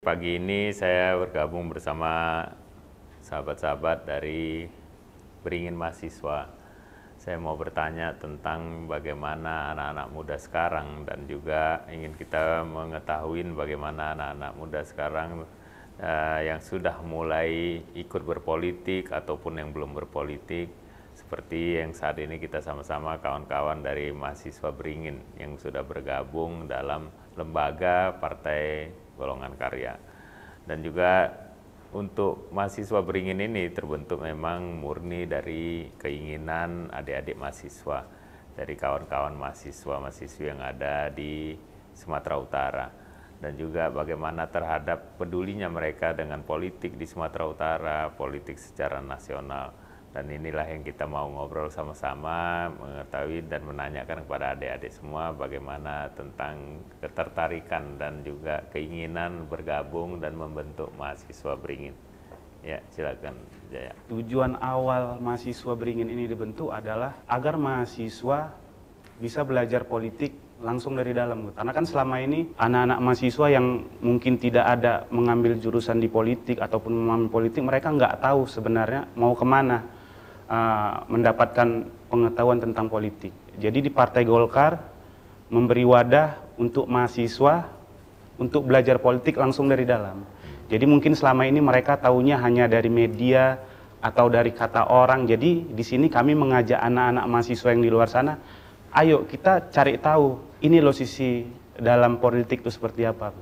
pagi ini saya bergabung bersama sahabat-sahabat dari Beringin Mahasiswa. Saya mau bertanya tentang bagaimana anak-anak muda sekarang dan juga ingin kita mengetahui bagaimana anak-anak muda sekarang yang sudah mulai ikut berpolitik ataupun yang belum berpolitik, seperti yang saat ini kita sama-sama kawan-kawan dari mahasiswa Beringin yang sudah bergabung dalam lembaga Partai Golongan Karya. Dan juga untuk mahasiswa Beringin ini terbentuk memang murni dari keinginan adik-adik mahasiswa, dari kawan-kawan mahasiswa-mahasiswi yang ada di Sumatera Utara. Dan juga bagaimana terhadap pedulinya mereka dengan politik di Sumatera Utara, politik secara nasional. Dan inilah yang kita mau ngobrol sama-sama, mengetahui dan menanyakan kepada adik-adik semua bagaimana tentang ketertarikan dan juga keinginan bergabung dan membentuk mahasiswa Beringin. Ya, silakan Jaya. Tujuan awal mahasiswa Beringin ini dibentuk adalah agar mahasiswa bisa belajar politik langsung dari dalam. Karena kan selama ini anak-anak mahasiswa yang mungkin tidak ada mengambil jurusan di politik ataupun memahami politik, mereka nggak tahu sebenarnya mau kemana mendapatkan pengetahuan tentang politik. Jadi di Partai Golkar memberi wadah untuk mahasiswa untuk belajar politik langsung dari dalam. Jadi mungkin selama ini mereka tahunya hanya dari media atau dari kata orang. Jadi di sini kami mengajak anak-anak mahasiswa yang di luar sana, ayo kita cari tahu ini loh sisi dalam politik itu seperti apa.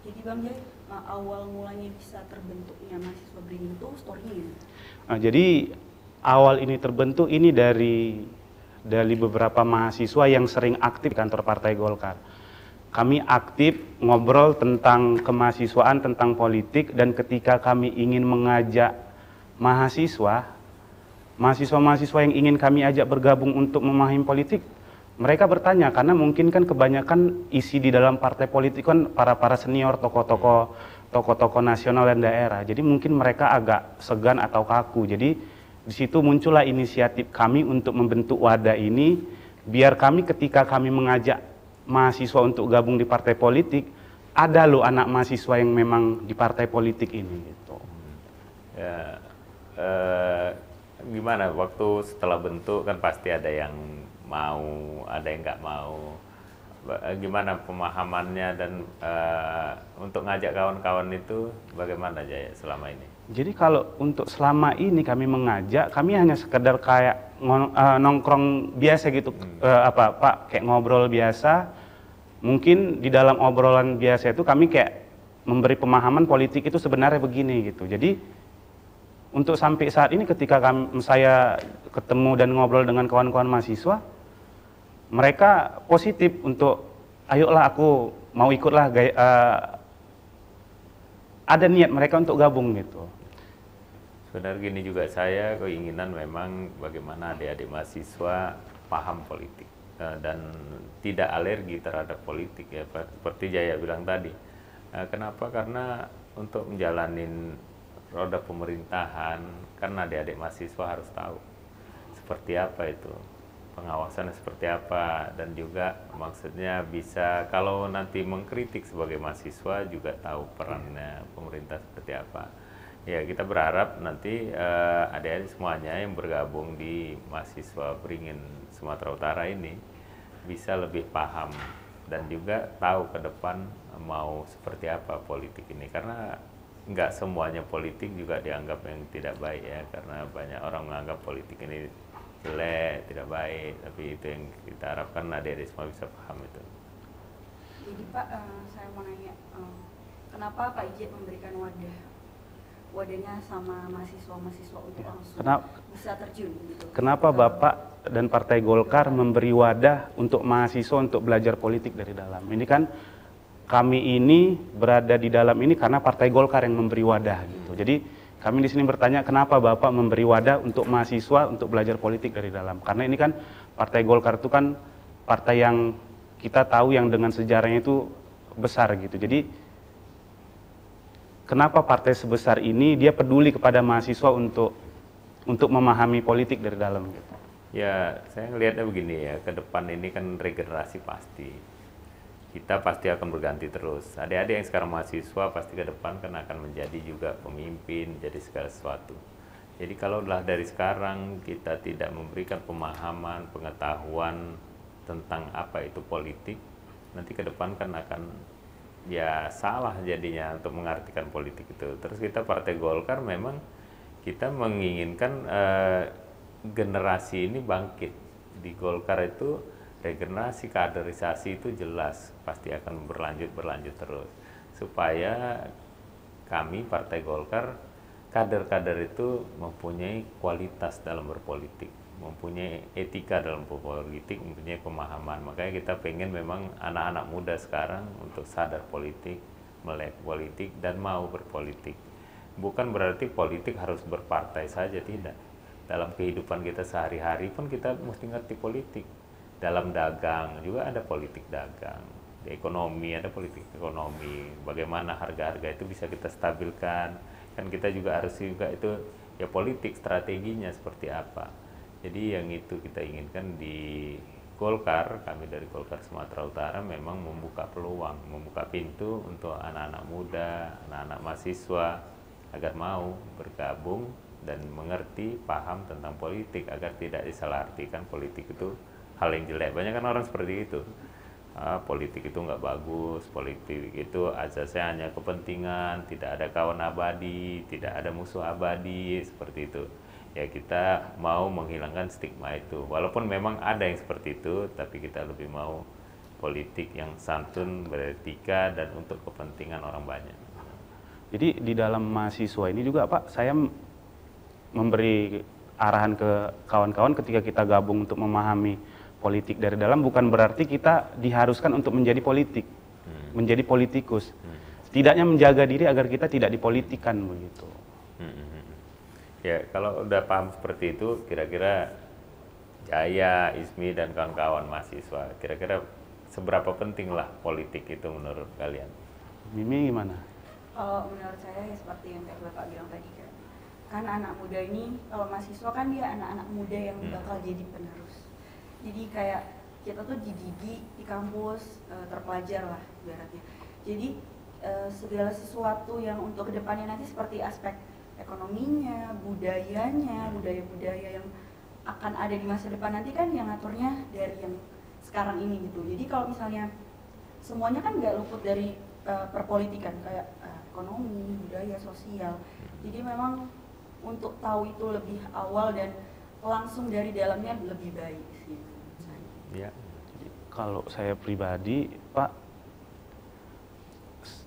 Jadi Bang Jai, awal mulanya bisa terbentuknya mahasiswa Beringin itu story-nya ya? Jadi awal ini terbentuk ini dari beberapa mahasiswa yang sering aktif di kantor Partai Golkar. Kami aktif ngobrol tentang kemahasiswaan, tentang politik, dan ketika kami ingin mengajak mahasiswa-mahasiswa yang ingin kami ajak bergabung untuk memahami politik, mereka bertanya, karena mungkin kan kebanyakan isi di dalam partai politik kan para senior, tokoh-tokoh nasional dan daerah. Jadi mungkin mereka agak segan atau kaku. Jadi di situ muncullah inisiatif kami untuk membentuk wadah ini, biar kami ketika kami mengajak mahasiswa untuk gabung di partai politik, ada loh anak mahasiswa yang memang di partai politik ini. Gitu. Ya, gimana waktu setelah bentuk kan pasti ada yang mau, ada yang nggak mau. Gimana pemahamannya dan untuk ngajak kawan-kawan itu bagaimana aja ya selama ini? Jadi kalau untuk selama ini kami mengajak, kami hanya sekedar kayak nongkrong biasa gitu, Pak, kayak ngobrol biasa. Mungkin di dalam obrolan biasa itu kami kayak memberi pemahaman politik itu sebenarnya begini gitu. Jadi untuk sampai saat ini ketika saya ketemu dan ngobrol dengan kawan-kawan mahasiswa, mereka positif untuk ayolah aku mau ikutlah, ada niat mereka untuk gabung gitu. Sebenarnya gini juga, saya keinginan memang bagaimana adik-adik mahasiswa paham politik dan tidak alergi terhadap politik ya, seperti Jaya bilang tadi. Kenapa? Karena untuk menjalanin roda pemerintahan, karena adik-adik mahasiswa harus tahu seperti apa itu, pengawasannya seperti apa, dan juga maksudnya bisa kalau nanti mengkritik sebagai mahasiswa juga tahu perannya pemerintah seperti apa. Ya, kita berharap nanti adik-adik semuanya yang bergabung di mahasiswa Beringin Sumatera Utara ini bisa lebih paham dan juga tahu ke depan mau seperti apa politik ini, karena nggak semuanya politik juga dianggap yang tidak baik ya, karena banyak orang menganggap politik ini jelek, tidak baik, tapi itu yang kita harapkan adik-adik semua bisa paham itu. Jadi Pak, saya mau nanya, kenapa Pak Ijek memberikan wadahnya sama mahasiswa-mahasiswa untuk langsung bisa terjun gitu? Kenapa Bapak dan Partai Golkar memberi wadah untuk mahasiswa untuk belajar politik dari dalam? Ini kan kami ini berada di dalam ini karena Partai Golkar yang memberi wadah gitu. Jadi kami di sini bertanya, kenapa Bapak memberi wadah untuk mahasiswa untuk belajar politik dari dalam? Karena ini kan Partai Golkar itu kan partai yang kita tahu yang dengan sejarahnya itu besar gitu. Jadi kenapa partai sebesar ini dia peduli kepada mahasiswa untuk memahami politik dari dalam gitu? Ya, saya ngelihatnya begini ya, ke depan ini kan regenerasi pasti. kita pasti akan berganti terus. Adik-adik yang sekarang mahasiswa pasti ke depan kan akan menjadi juga pemimpin, jadi segala sesuatu. Jadi kalau lah dari sekarang kita tidak memberikan pemahaman, pengetahuan tentang apa itu politik, nanti ke depan kan akan ya salah jadinya untuk mengartikan politik itu. Terus kita Partai Golkar memang kita menginginkan generasi ini bangkit. Di Golkar itu regenerasi, kaderisasi itu jelas pasti akan berlanjut terus, supaya kami Partai Golkar, kader-kader itu mempunyai kualitas dalam berpolitik, mempunyai etika dalam berpolitik, mempunyai pemahaman. Makanya kita pengen memang anak-anak muda sekarang untuk sadar politik, melek politik, dan mau berpolitik. Bukan berarti politik harus berpartai saja, tidak. Dalam kehidupan kita sehari-hari pun kita mesti ngerti politik. Dalam dagang juga ada politik dagang. Di ekonomi ada politik ekonomi. Bagaimana harga-harga itu bisa kita stabilkan. Kan kita juga harus juga itu ya politik strateginya seperti apa. Jadi yang itu kita inginkan di Golkar, kami dari Golkar Sumatera Utara memang membuka peluang, membuka pintu untuk anak-anak muda, anak-anak mahasiswa agar mau bergabung dan mengerti, paham tentang politik agar tidak disalahartikan politik itu hal yang jelek. Banyak kan orang seperti itu. Politik itu nggak bagus, politik itu asasnya hanya kepentingan, tidak ada kawan abadi, tidak ada musuh abadi, seperti itu. Ya kita mau menghilangkan stigma itu. Walaupun memang ada yang seperti itu, tapi kita lebih mau politik yang santun, beretika, dan untuk kepentingan orang banyak. Jadi di dalam mahasiswa ini juga Pak, saya memberi arahan ke kawan-kawan ketika kita gabung untuk memahami politik dari dalam, bukan berarti kita diharuskan untuk menjadi politik, menjadi politikus. Setidaknya menjaga diri agar kita tidak dipolitikan begitu. Ya, kalau udah paham seperti itu, kira-kira Jaya, Ismi, dan kawan-kawan mahasiswa, kira-kira seberapa pentinglah politik itu menurut kalian? Mimi gimana? Kalau menurut saya ya seperti yang kayak Bapak bilang tadi kan anak muda ini, kalau mahasiswa kan dia anak-anak muda yang bakal jadi penerus. Jadi kayak kita tuh dididik di kampus, terpelajar lah ibaratnya. Jadi segala sesuatu yang untuk kedepannya nanti seperti aspek ekonominya, budayanya, budaya-budaya yang akan ada di masa depan nanti kan yang ngaturnya dari yang sekarang ini gitu. Jadi kalau misalnya semuanya kan nggak luput dari perpolitikan kayak ekonomi, budaya, sosial. Jadi memang untuk tahu itu lebih awal dan langsung dari dalamnya lebih baik sih. Ya. Kalau saya pribadi, Pak,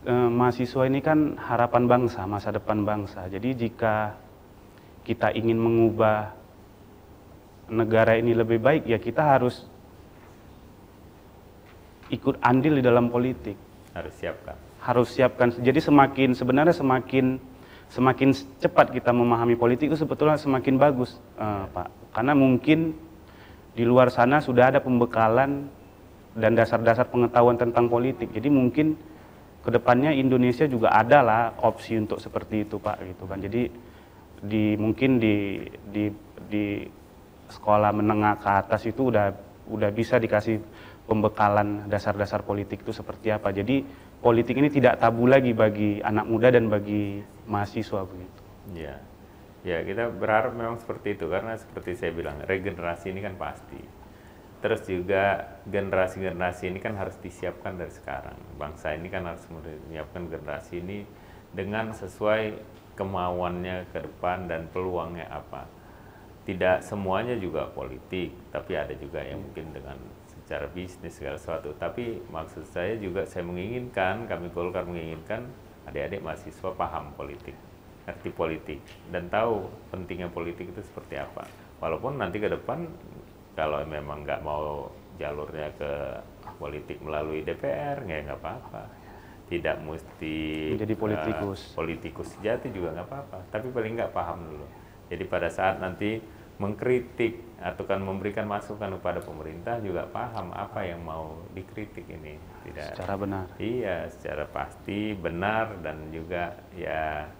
mahasiswa ini kan harapan bangsa, masa depan bangsa. Jadi jika kita ingin mengubah negara ini lebih baik, ya kita harus ikut andil di dalam politik. Harus siapkan. Harus siapkan. Jadi sebenarnya semakin cepat kita memahami politik itu sebetulnya semakin bagus, Pak. Karena mungkin di luar sana sudah ada pembekalan dan dasar-dasar pengetahuan tentang politik. Jadi mungkin kedepannya Indonesia juga ada lah opsi untuk seperti itu, Pak, gitu kan. Jadi mungkin di sekolah menengah ke atas itu udah bisa dikasih pembekalan dasar-dasar politik itu seperti apa. Jadi politik ini tidak tabu lagi bagi anak muda dan bagi mahasiswa begitu. Ya. Ya, kita berharap memang seperti itu, karena seperti saya bilang, regenerasi ini kan pasti. Terus juga generasi-generasi ini kan harus disiapkan dari sekarang. Bangsa ini kan harus menyiapkan generasi ini dengan sesuai kemauannya ke depan dan peluangnya apa. Tidak semuanya juga politik, tapi ada juga yang mungkin dengan secara bisnis segala sesuatu. Tapi maksud saya juga kami Golkar menginginkan adik-adik mahasiswa paham politik, ngerti politik, dan tahu pentingnya politik itu seperti apa. Walaupun nanti ke depan kalau memang nggak mau jalurnya ke politik melalui DPR, nggak apa-apa. Tidak mesti menjadi politikus sejati juga nggak apa-apa. Tapi paling nggak paham dulu. Jadi pada saat nanti mengkritik atau kan memberikan masukan kepada pemerintah juga paham apa yang mau dikritik ini. Tidak secara benar. Iya, secara pasti benar, dan juga ya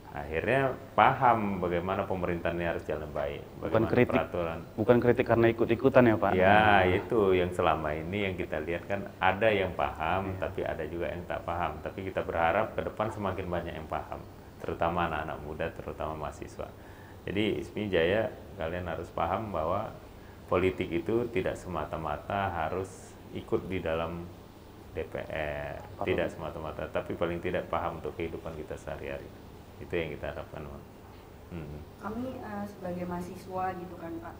akhirnya paham bagaimana pemerintahan ini harus jalan baik, bagaimana peraturan. Bukan kritik karena ikut-ikutan ya Pak? Ya, itu yang selama ini yang kita lihat kan ada yang paham, tapi ada juga yang tak paham. Tapi kita berharap ke depan semakin banyak yang paham, terutama anak-anak muda, terutama mahasiswa. Jadi ISMI Jaya, kalian harus paham bahwa politik itu tidak semata-mata harus ikut di dalam DPR, tidak semata-mata, tapi paling tidak paham untuk kehidupan kita sehari-hari. Itu yang kita harapkan, Pak. Kami sebagai mahasiswa gitu kan Pak,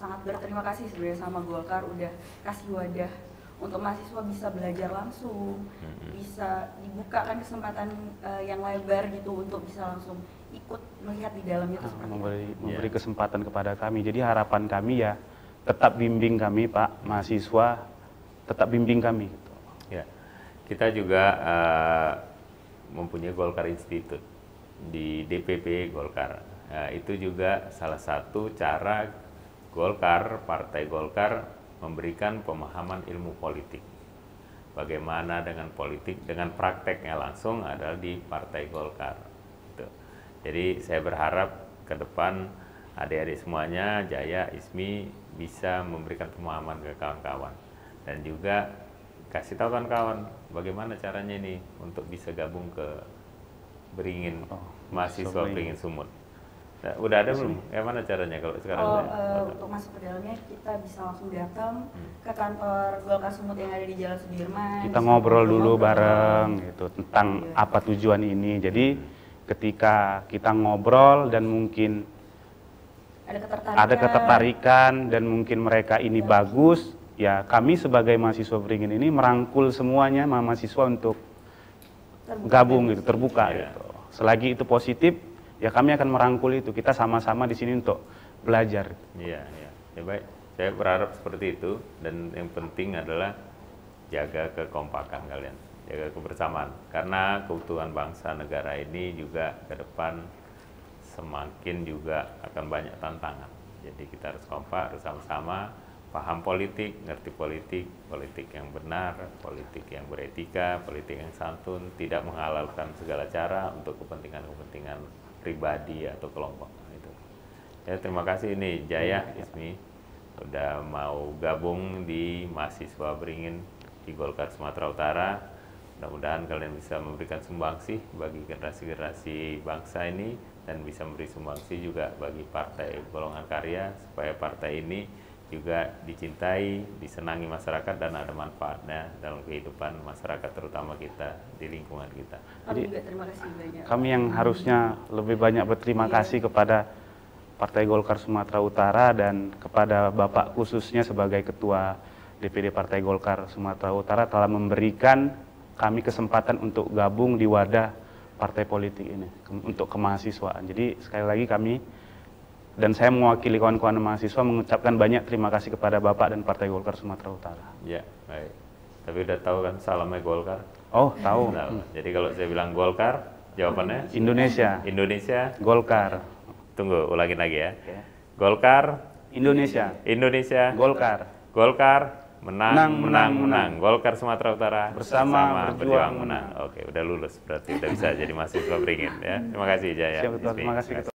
sangat berterima kasih sebenarnya sama Golkar udah kasih wadah untuk mahasiswa bisa belajar langsung, bisa dibukakan kesempatan yang lebar gitu untuk bisa langsung ikut melihat di dalamnya itu seperti memberi kesempatan kepada kami. Jadi harapan kami ya tetap bimbing kami Pak, mahasiswa tetap bimbing kami. Gitu. Ya, kita juga mempunyai Golkar Institute di DPP Golkar. Itu juga salah satu cara Golkar, Partai Golkar memberikan pemahaman ilmu politik. Bagaimana dengan politik, dengan prakteknya langsung adalah di Partai Golkar. Gitu. Jadi saya berharap ke depan adik-adik semuanya, Jaya, ISMI bisa memberikan pemahaman ke kawan-kawan. Dan juga kasih tahu kawan-kawan bagaimana caranya ini untuk bisa gabung ke Beringin, mahasiswa Beringin Sumut. Nah, udah ada belum? Gimana caranya kalau sekarang? Untuk masuk ke dalamnya kita bisa langsung datang ke kantor Golkar Sumut yang ada di Jalan Sudirman. Kita ngobrol dulu bareng gitu tentang apa tujuan ini. Jadi ketika kita ngobrol dan mungkin ada ketertarikan dan mungkin mereka ini bagus, ya kami sebagai mahasiswa Beringin ini merangkul semuanya mahasiswa untuk gabung gitu, terbuka gitu. Selagi itu positif, ya kami akan merangkul itu. Kita sama-sama di sini untuk belajar. Iya, iya. Ya baik. Saya berharap seperti itu dan yang penting adalah jaga kekompakan kalian, jaga kebersamaan. Karena keutuhan bangsa negara ini juga ke depan semakin juga akan banyak tantangan. Jadi kita harus kompak, harus sama-sama paham politik, ngerti politik, politik yang benar, politik yang beretika, politik yang santun, tidak menghalalkan segala cara untuk kepentingan-kepentingan pribadi atau kelompok. Itu. Ya, terima kasih ini Jaya, ISMI, udah mau gabung di mahasiswa Beringin di Golkar Sumatera Utara. Mudah-mudahan kalian bisa memberikan sumbangsih bagi generasi-generasi bangsa ini dan bisa memberi sumbangsih juga bagi Partai Golongan Karya supaya partai ini juga dicintai, disenangi masyarakat dan ada manfaatnya dalam kehidupan masyarakat terutama kita di lingkungan kita. Jadi terima kasih banyak. Kami yang harusnya lebih banyak berterima kasih kepada Partai Golkar Sumatera Utara dan kepada Bapak khususnya sebagai Ketua DPD Partai Golkar Sumatera Utara telah memberikan kami kesempatan untuk gabung di wadah partai politik ini untuk kemahasiswaan. Jadi sekali lagi kami dan saya mewakili kawan-kawan mahasiswa mengucapkan banyak terima kasih kepada Bapak dan Partai Golkar Sumatera Utara. Ya, baik. Tapi udah tahu kan salamnya Golkar? Oh, tahu. Jadi kalau saya bilang Golkar, jawabannya? Indonesia. Indonesia. Golkar. Tunggu, ulangin lagi ya. Golkar. Indonesia. Indonesia. Golkar. Golkar. Menang. Golkar Sumatera Utara bersama berjuang menang. Oke, udah lulus berarti udah bisa jadi mahasiswa Beringin ya. Terima kasih Jaya. Siap, terima kasih.